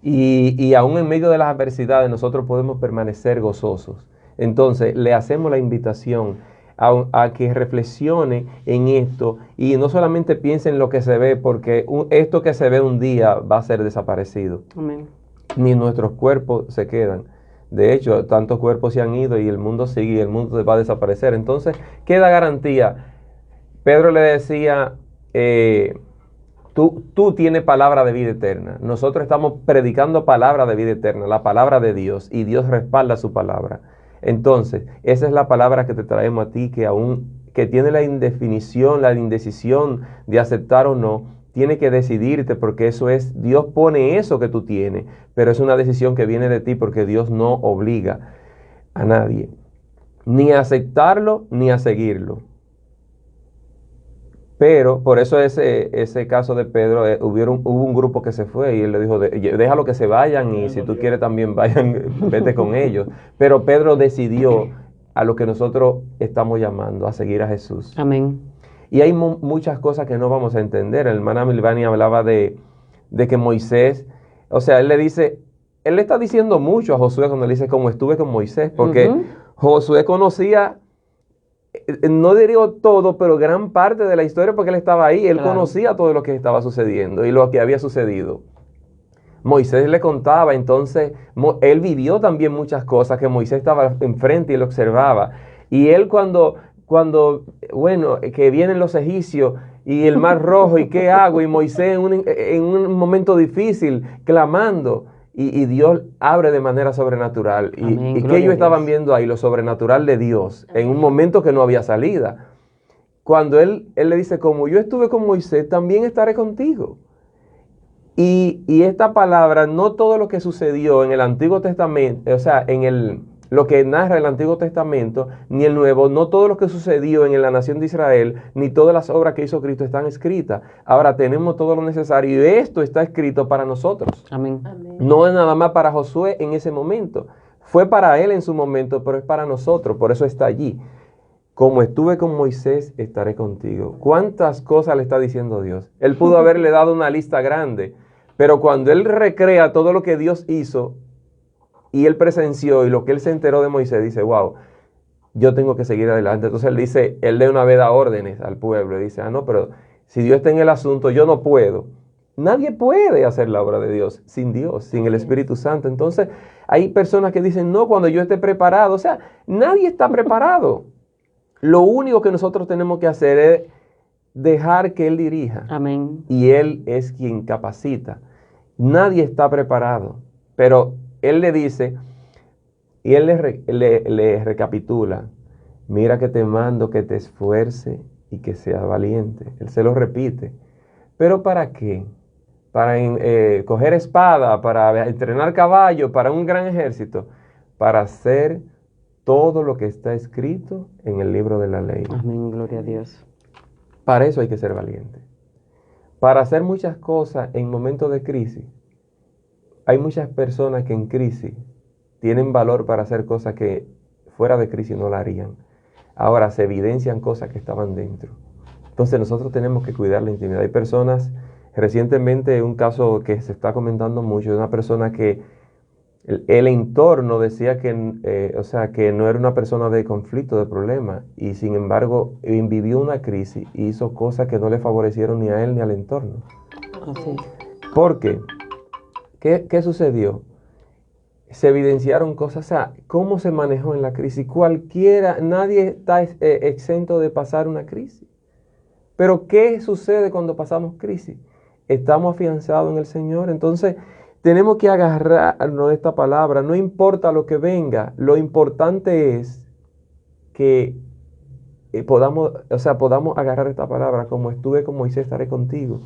[SPEAKER 5] Y aún en medio de las adversidades nosotros podemos permanecer gozosos. Entonces le hacemos la invitación a que reflexione en esto y no solamente piense en lo que se ve, porque esto que se ve un día va a ser desaparecido.
[SPEAKER 1] Amén.
[SPEAKER 5] Ni nuestros cuerpos se quedan. De hecho, tantos cuerpos se han ido y el mundo sigue y el mundo va a desaparecer. Entonces, queda garantía. Pedro le decía, tú tienes palabra de vida eterna. Nosotros estamos predicando palabra de vida eterna, la palabra de Dios, y Dios respalda su palabra. Entonces, esa es la palabra que te traemos a ti, que tiene la indefinición, la indecisión de aceptar o no. Tiene que decidirte, porque eso es, Dios pone eso que tú tienes, pero es una decisión que viene de ti, porque Dios no obliga a nadie, ni a aceptarlo, ni a seguirlo. Pero, por eso ese caso de Pedro, hubo un grupo que se fue y él le dijo, déjalo que se vayan y si tú quieres también vayan, vete con ellos. Pero Pedro decidió a lo que nosotros estamos llamando, a seguir a Jesús.
[SPEAKER 1] Amén.
[SPEAKER 5] Y hay muchas cosas que no vamos a entender. El hermana Milvani hablaba de que Moisés, o sea, él le está diciendo mucho a Josué cuando le dice como estuve con Moisés, porque Josué conocía, no diría todo, pero gran parte de la historia porque él estaba ahí, él conocía todo lo que estaba sucediendo y lo que había sucedido. Moisés le contaba, entonces él vivió también muchas cosas que Moisés estaba enfrente y lo observaba. Y él cuando bueno, que vienen los egipcios y el mar rojo y qué hago, y Moisés en un momento difícil clamando, y Dios abre de manera sobrenatural.
[SPEAKER 1] Amén,
[SPEAKER 5] ¿Y qué
[SPEAKER 1] gloria
[SPEAKER 5] ellos
[SPEAKER 1] a
[SPEAKER 5] estaban
[SPEAKER 1] Dios.
[SPEAKER 5] viendo ahí? Lo sobrenatural de Dios, en un momento que no había salida. Cuando él le dice, como yo estuve con Moisés, también estaré contigo. Y esta palabra, no todo lo que sucedió en el Antiguo Testamento, o sea, lo que narra el Antiguo Testamento, ni el Nuevo, no todo lo que sucedió en la nación de Israel, ni todas las obras que hizo Cristo están escritas. Ahora tenemos todo lo necesario y esto está escrito para nosotros.
[SPEAKER 1] Amén.
[SPEAKER 2] Amén.
[SPEAKER 5] No es nada más para Josué en ese momento. Fue para él en su momento, pero es para nosotros, por eso está allí. Como estuve con Moisés, estaré contigo. ¿Cuántas cosas le está diciendo Dios? Él pudo haberle dado una lista grande, pero cuando él recrea todo lo que Dios hizo y él presenció y lo que él se enteró de Moisés, dice, wow, yo tengo que seguir adelante. Entonces él dice, él de una vez da órdenes al pueblo y dice, no, pero si Dios está en el asunto, yo no puedo. Nadie puede hacer la obra de Dios, sin el Espíritu Santo. Entonces hay personas que dicen, no, cuando yo esté preparado. O sea, nadie está preparado. Lo único que nosotros tenemos que hacer es dejar que Él dirija.
[SPEAKER 1] Amén.
[SPEAKER 5] Y Él es quien capacita. Nadie está preparado. Pero Él le dice, y Él le recapitula, mira que te mando que te esfuerce y que seas valiente. Él se lo repite. ¿Pero para qué? Para coger espada, para entrenar caballo, para un gran ejército, para hacer todo lo que está escrito en el libro de la ley.
[SPEAKER 1] Amén, gloria a Dios.
[SPEAKER 5] Para eso hay que ser valiente. Para hacer muchas cosas en momentos de crisis. Hay muchas personas que en crisis tienen valor para hacer cosas que fuera de crisis no la harían. Ahora se evidencian cosas que estaban dentro. Entonces nosotros tenemos que cuidar la intimidad. Hay personas, recientemente un caso que se está comentando mucho, de una persona que el entorno decía que, que no era una persona de conflicto, de problema, y sin embargo vivió una crisis y hizo cosas que no le favorecieron ni a él ni al entorno.
[SPEAKER 1] Así.
[SPEAKER 5] ¿Por qué? ¿Qué sucedió? Se evidenciaron cosas, o sea, cómo se manejó en la crisis. Nadie está exento de pasar una crisis. Pero ¿qué sucede cuando pasamos crisis? Estamos afianzados en el Señor. Entonces tenemos que agarrarnos de esta palabra. No importa lo que venga. Lo importante es que podamos agarrar esta palabra. Como estuve con Moisés, estaré contigo.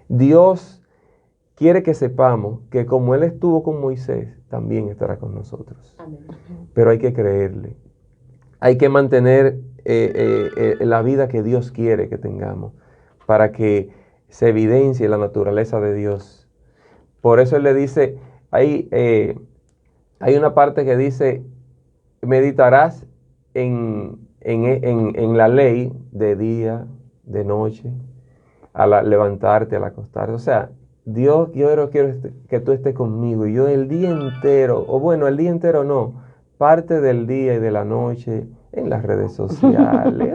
[SPEAKER 5] Dios quiere que sepamos que como Él estuvo con Moisés, también estará con nosotros.
[SPEAKER 2] Amén.
[SPEAKER 5] Pero hay que creerle. Hay que mantener la vida que Dios quiere que tengamos para que se evidencie la naturaleza de Dios. Por eso Él le dice, hay una parte que dice, meditarás en la ley de día, de noche, al levantarte, al acostarte. O sea, Dios, yo quiero que tú estés conmigo. Y yo el día entero, o bueno, el día entero no, parte del día y de la noche, en las redes sociales,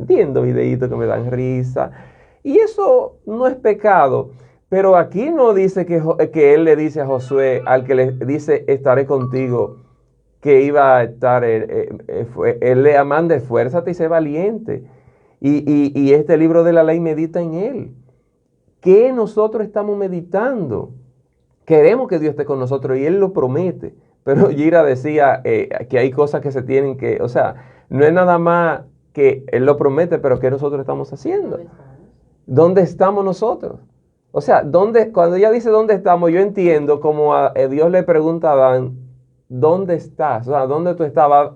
[SPEAKER 5] viendo videitos que me dan risa. Y eso no es pecado. Pero aquí no dice que Él le dice a Josué, al que le dice, estaré contigo, que iba a estar, Él le manda, esfuérzate y sé valiente. Y este libro de la ley medita en Él. ¿Qué nosotros estamos meditando? Queremos que Dios esté con nosotros y Él lo promete. Pero Gira decía que hay cosas que se tienen que, o sea, no es nada más que Él lo promete, pero ¿qué nosotros estamos haciendo? ¿Dónde estamos nosotros? O sea, cuando ella dice dónde estamos, yo entiendo como Dios le pregunta a Adán, ¿dónde estás? O sea, ¿dónde tú estabas?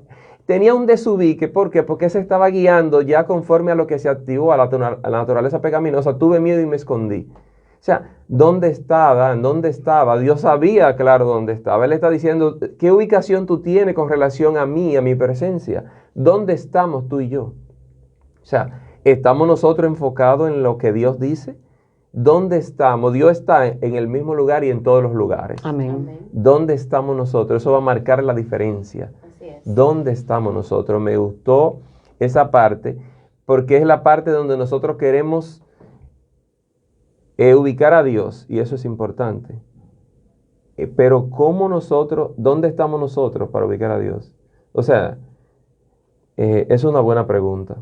[SPEAKER 5] Tenía un desubique, ¿por qué? Porque se estaba guiando ya conforme a lo que se activó a la naturaleza pecaminosa. Tuve miedo y me escondí. O sea, ¿dónde está Adán? ¿Dónde estaba? Dios sabía, claro, dónde estaba. Él está diciendo, ¿qué ubicación tú tienes con relación a mí, a mi presencia? ¿Dónde estamos tú y yo? O sea, ¿estamos nosotros enfocados en lo que Dios dice? ¿Dónde estamos? Dios está en el mismo lugar y en todos los lugares.
[SPEAKER 1] Amén.
[SPEAKER 5] ¿Dónde estamos nosotros? Eso va a marcar la diferencia.
[SPEAKER 2] Así es.
[SPEAKER 5] ¿Dónde estamos nosotros? Me gustó esa parte porque es la parte donde nosotros queremos ubicar a Dios y eso es importante. pero ¿dónde estamos nosotros para ubicar a Dios? O sea, es una buena pregunta.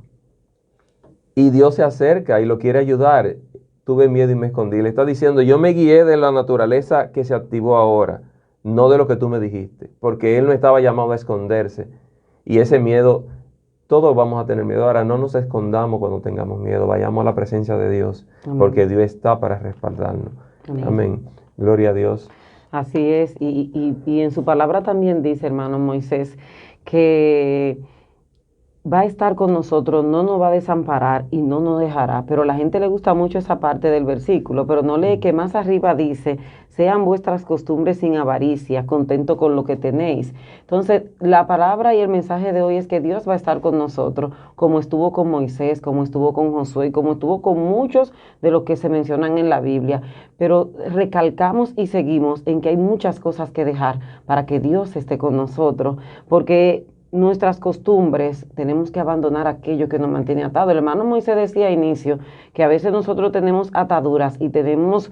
[SPEAKER 5] Y Dios se acerca y lo quiere ayudar. Tuve miedo y me escondí. Le está diciendo, yo me guié de la naturaleza que se activó ahora, no de lo que tú me dijiste, porque Él no estaba llamado a esconderse. Y ese miedo, todos vamos a tener miedo. Ahora, no nos escondamos cuando tengamos miedo, vayamos a la presencia de Dios, amén, porque Dios está para respaldarnos. Amén. Amén. Gloria a Dios.
[SPEAKER 1] Así es, y en su palabra también dice, hermano Moisés, que va a estar con nosotros, no nos va a desamparar y no nos dejará. Pero a la gente le gusta mucho esa parte del versículo, pero no lee que más arriba dice, sean vuestras costumbres sin avaricia, contento con lo que tenéis. Entonces, la palabra y el mensaje de hoy es que Dios va a estar con nosotros, como estuvo con Moisés, como estuvo con Josué, como estuvo con muchos de los que se mencionan en la Biblia. Pero recalcamos y seguimos en que hay muchas cosas que dejar para que Dios esté con nosotros, porque nuestras costumbres, tenemos que abandonar aquello que nos mantiene atados. El hermano Moisés decía a inicio que a veces nosotros tenemos ataduras y tenemos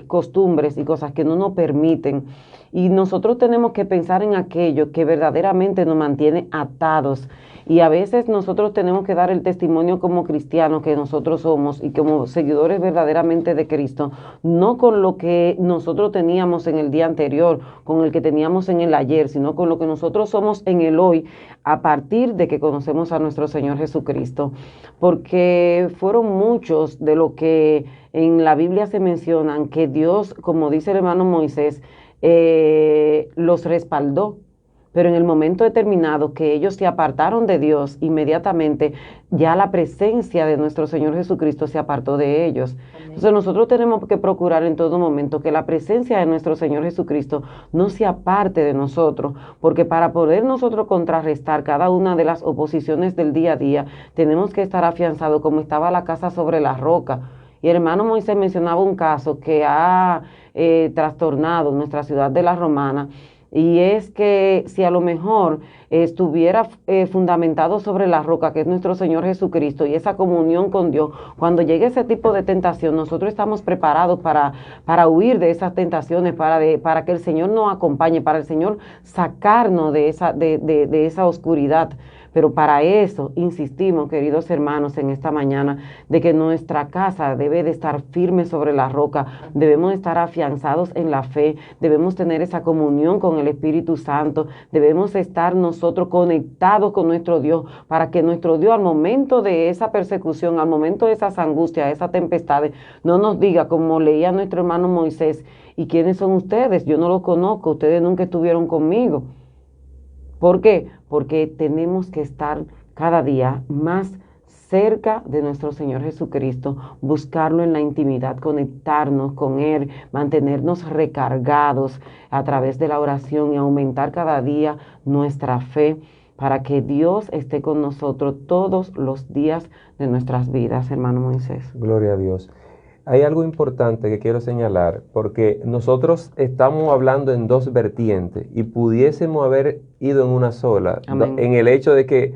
[SPEAKER 1] costumbres y cosas que no nos permiten, y nosotros tenemos que pensar en aquello que verdaderamente nos mantiene atados. Y a veces nosotros tenemos que dar el testimonio como cristianos que nosotros somos y como seguidores verdaderamente de Cristo, no con lo que nosotros teníamos en el día anterior, con el que teníamos en el ayer, sino con lo que nosotros somos en el hoy, a partir de que conocemos a nuestro Señor Jesucristo. Porque fueron muchos de lo que en la Biblia se mencionan que Dios, como dice el hermano Moisés, los respaldó. Pero en el momento determinado que ellos se apartaron de Dios, inmediatamente ya la presencia de nuestro Señor Jesucristo se apartó de ellos. Amén. Entonces nosotros tenemos que procurar en todo momento que la presencia de nuestro Señor Jesucristo no se aparte de nosotros, porque para poder nosotros contrarrestar cada una de las oposiciones del día a día, tenemos que estar afianzados como estaba la casa sobre la roca. Y el hermano Moisés mencionaba un caso que ha trastornado nuestra ciudad de La Romana, y es que si a lo mejor estuviera fundamentado sobre la roca, que es nuestro Señor Jesucristo, y esa comunión con Dios, cuando llegue ese tipo de tentación, nosotros estamos preparados para huir de esas tentaciones, para que el Señor nos acompañe, para el Señor sacarnos de esa oscuridad. Pero para eso insistimos, queridos hermanos, en esta mañana, de que nuestra casa debe de estar firme sobre la roca, debemos estar afianzados en la fe, debemos tener esa comunión con el Espíritu Santo, debemos estar nosotros conectados con nuestro Dios, para que nuestro Dios al momento de esa persecución, al momento de esas angustias, de esas tempestades, no nos diga, como leía nuestro hermano Moisés, ¿y quiénes son ustedes? Yo no los conozco, ustedes nunca estuvieron conmigo. ¿Por qué? Porque tenemos que estar cada día más cerca de nuestro Señor Jesucristo, buscarlo en la intimidad, conectarnos con Él, mantenernos recargados a través de la oración y aumentar cada día nuestra fe para que Dios esté con nosotros todos los días de nuestras vidas, hermano Moisés.
[SPEAKER 5] Gloria a Dios. Hay algo importante que quiero señalar, porque nosotros estamos hablando en dos vertientes y pudiésemos haber ido en una sola. Amén. En el hecho de que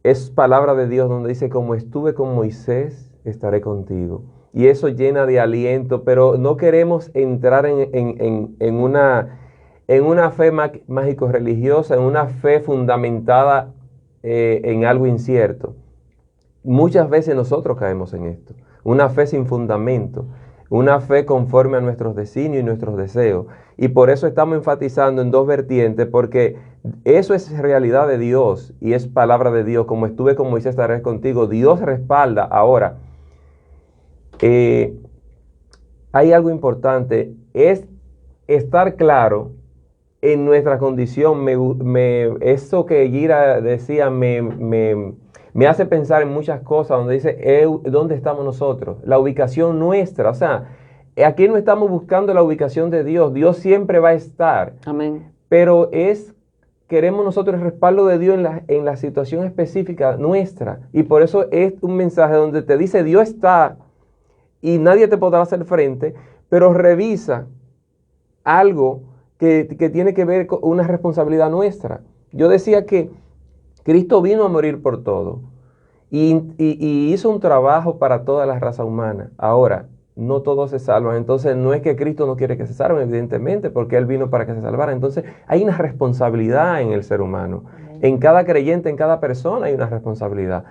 [SPEAKER 5] es palabra de Dios donde dice, como estuve con Moisés, estaré contigo. Y eso llena de aliento, pero no queremos entrar en una fe mágico-religiosa, en una fe fundamentada en algo incierto. Muchas veces nosotros caemos en esto. Una fe sin fundamento, una fe conforme a nuestros designios y nuestros deseos. Y por eso estamos enfatizando en dos vertientes, porque eso es realidad de Dios y es palabra de Dios. Como estuve con Moisés, estaré contigo. Dios respalda. Ahora, hay algo importante, es estar claro en nuestra condición. Eso que Gira decía me hace pensar en muchas cosas donde dice, ¿dónde estamos nosotros? La ubicación nuestra, o sea, aquí no estamos buscando la ubicación de Dios, Dios siempre va a estar.
[SPEAKER 1] Amén.
[SPEAKER 5] Pero queremos nosotros el respaldo de Dios en la situación específica nuestra. Y por eso es un mensaje donde te dice, Dios está y nadie te podrá hacer frente, pero revisa algo que tiene que ver con una responsabilidad nuestra. Yo decía que Cristo vino a morir por todo y hizo un trabajo para toda la raza humana. Ahora, no todos se salvan. Entonces no es que Cristo no quiere que se salven, evidentemente, porque Él vino para que se salvaran. Entonces hay una responsabilidad en el ser humano. En cada creyente, en cada persona hay una responsabilidad.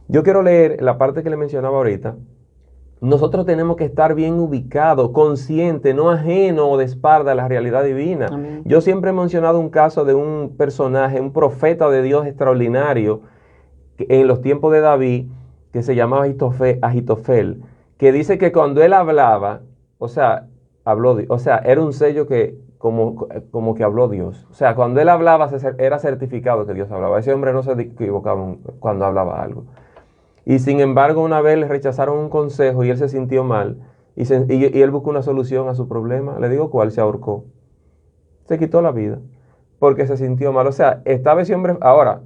[SPEAKER 5] Yo quiero leer la parte que le mencionaba ahorita. Nosotros tenemos que estar bien ubicados, conscientes, no ajeno o de espalda a la realidad divina.
[SPEAKER 1] Amén.
[SPEAKER 5] Yo siempre he mencionado un caso de un personaje, un profeta de Dios extraordinario, en los tiempos de David, que se llamaba Ahitofel, que dice que cuando él hablaba, o sea, era un sello que como que habló Dios. O sea, cuando él hablaba era certificado que Dios hablaba. Ese hombre no se equivocaba cuando hablaba algo. Y sin embargo, una vez le rechazaron un consejo y él se sintió mal y él buscó una solución a su problema. Le digo cuál, se ahorcó. Se quitó la vida porque se sintió mal. O sea, estaba ese hombre. Ahora,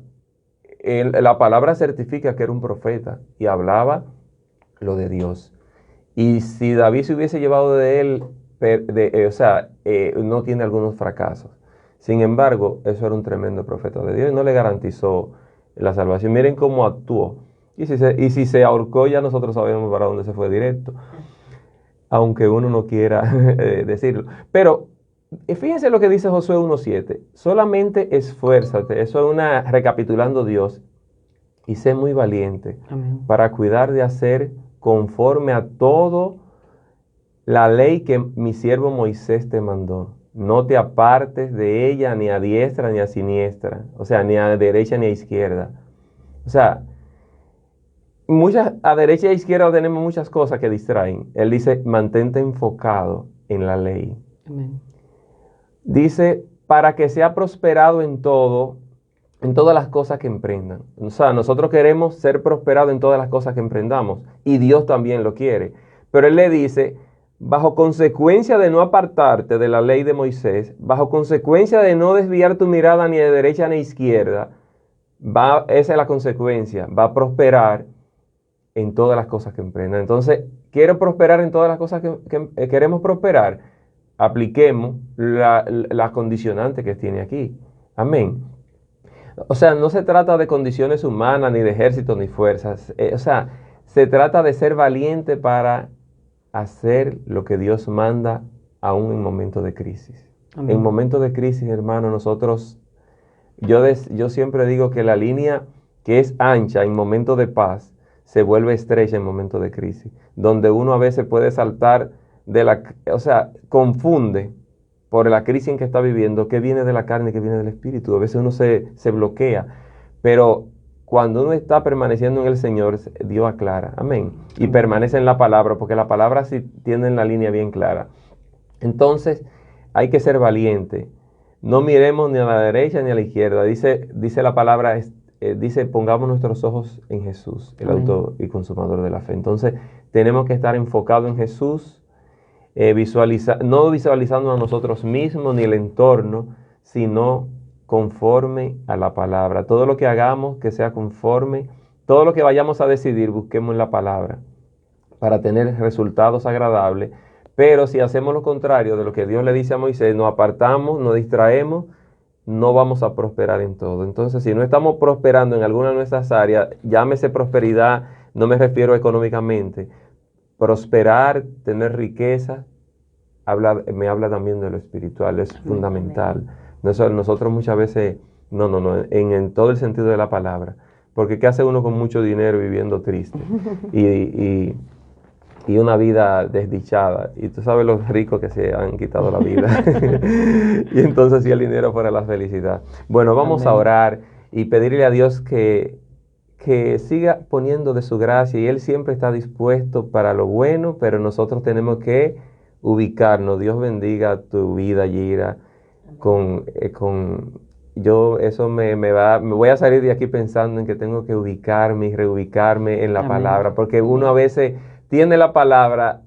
[SPEAKER 5] la palabra certifica que era un profeta y hablaba lo de Dios. Y si David se hubiese llevado de él, no tiene algunos fracasos. Sin embargo, eso era un tremendo profeta de Dios y no le garantizó la salvación. Miren cómo actuó. Y si se ahorcó, ya nosotros sabemos para dónde se fue directo. Aunque uno no quiera decirlo. Pero fíjense lo que dice Josué 1:7. Solamente esfuérzate. Eso es recapitulando Dios. Y sé muy valiente.
[SPEAKER 1] Amén.
[SPEAKER 5] Para cuidar de hacer conforme a todo la ley que mi siervo Moisés te mandó. No te apartes de ella ni a diestra ni a siniestra. O sea, ni a derecha ni a izquierda. O sea, a derecha e izquierda tenemos muchas cosas que distraen. Él dice, mantente enfocado en la ley.
[SPEAKER 1] Amén.
[SPEAKER 5] Dice, para que sea prosperado en todo, en todas las cosas que emprendan. O sea, nosotros queremos ser prosperados en todas las cosas que emprendamos. Y Dios también lo quiere. Pero Él le dice, bajo consecuencia de no apartarte de la ley de Moisés, bajo consecuencia de no desviar tu mirada ni de derecha ni de izquierda, esa es la consecuencia, va a prosperar en todas las cosas que emprenda. Entonces, quiero prosperar en todas las cosas que queremos prosperar. Apliquemos la condicionante que tiene aquí. Amén. O sea, no se trata de condiciones humanas, ni de ejércitos, ni fuerzas. O sea, se trata de ser valiente para hacer lo que Dios manda aún en momentos de crisis.
[SPEAKER 1] Amén.
[SPEAKER 5] En momentos de crisis, hermano, yo siempre digo que la línea que es ancha en momentos de paz se vuelve estrecha en momentos de crisis, donde uno a veces puede saltar confunde por la crisis en que está viviendo, qué viene de la carne y qué viene del espíritu. A veces uno se bloquea, pero cuando uno está permaneciendo en el Señor, Dios aclara, amén, y permanece en la palabra, porque la palabra sí tiene la línea bien clara. Entonces, hay que ser valiente. No miremos ni a la derecha ni a la izquierda. Dice la palabra, dice, pongamos nuestros ojos en Jesús, el autor y consumador de la fe. Entonces, tenemos que estar enfocados en Jesús, no visualizando a nosotros mismos ni el entorno, sino conforme a la palabra. Todo lo que hagamos que sea conforme, todo lo que vayamos a decidir, busquemos en la palabra para tener resultados agradables. Pero si hacemos lo contrario de lo que Dios le dice a Moisés, nos apartamos, nos distraemos, no vamos a prosperar en todo. Entonces, si no estamos prosperando en alguna de nuestras áreas, llámese prosperidad, no me refiero económicamente. Prosperar, tener riqueza, me habla también de lo espiritual, es fundamental. Nosotros muchas veces, en todo el sentido de la palabra, porque ¿qué hace uno con mucho dinero viviendo triste? Y una vida desdichada. Y tú sabes los ricos que se han quitado la vida. Y entonces si el dinero fuera la felicidad. Bueno, vamos a orar y pedirle a Dios que siga poniendo de su gracia. Y Él siempre está dispuesto para lo bueno, pero nosotros tenemos que ubicarnos. Dios bendiga tu vida, Yira. Me voy a salir de aquí pensando en que tengo que ubicarme y reubicarme en la palabra. Porque uno a veces tiene la palabra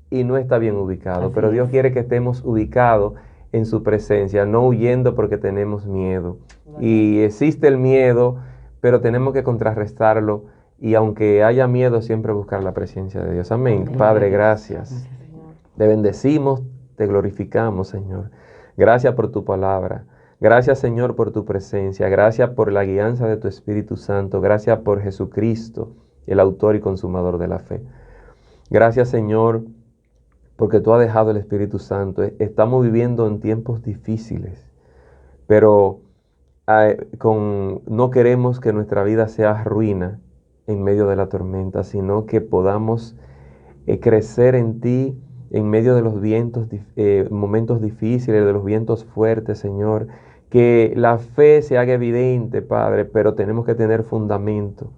[SPEAKER 5] y no está bien ubicado.
[SPEAKER 1] Así
[SPEAKER 5] pero Dios
[SPEAKER 1] es.
[SPEAKER 5] quiere que estemos ubicados en su presencia, no huyendo porque tenemos miedo. Y existe el miedo, pero tenemos que contrarrestarlo. Y aunque haya miedo, siempre buscar la presencia de Dios. Amén. Padre, gracias. Te bendecimos, te glorificamos, Señor. Gracias por tu palabra. Gracias, Señor, por tu presencia. Gracias por la guianza de tu Espíritu Santo. Gracias por Jesucristo, el autor y consumador de la fe. Gracias, Señor, porque tú has dejado el Espíritu Santo. Estamos viviendo en tiempos difíciles, pero no queremos que nuestra vida sea ruina en medio de la tormenta, sino que podamos crecer en ti en medio de los vientos, momentos difíciles, de los vientos fuertes, Señor. Que la fe se haga evidente, Padre, pero tenemos que tener fundamento.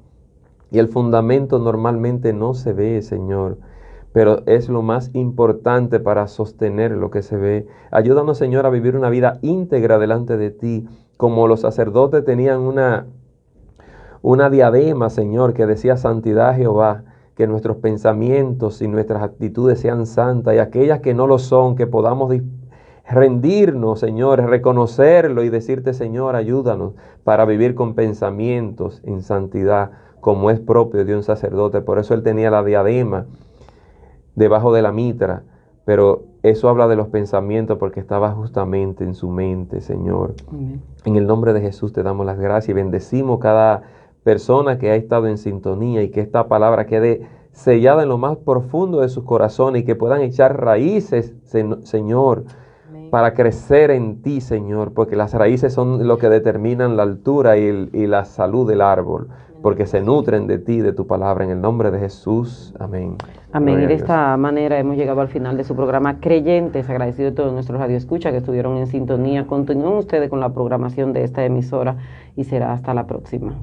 [SPEAKER 5] Y el fundamento normalmente no se ve, Señor, pero es lo más importante para sostener lo que se ve. Ayúdanos, Señor, a vivir una vida íntegra delante de ti, como los sacerdotes tenían una diadema, Señor, que decía santidad a Jehová, que nuestros pensamientos y nuestras actitudes sean santas, y aquellas que no lo son, que podamos rendirnos, Señor, reconocerlo y decirte, Señor, ayúdanos para vivir con pensamientos en santidad, como es propio de un sacerdote. Por eso él tenía la diadema debajo de la mitra, pero eso habla de los pensamientos porque estaba justamente en su mente, Señor. Amén. En el nombre de Jesús te damos las gracias y bendecimos cada persona que ha estado en sintonía, y que esta palabra quede sellada en lo más profundo de sus corazones y que puedan echar raíces, Señor, amén, para crecer en ti, Señor, porque las raíces son lo que determinan la altura y la salud del árbol, porque se nutren de ti, de tu palabra, en el nombre de Jesús. Amén.
[SPEAKER 1] Amén. Y de esta manera hemos llegado al final de su programa Creyentes. Agradecido a todos nuestros radioescuchas que estuvieron en sintonía. Continúen ustedes con la programación de esta emisora y será hasta la próxima.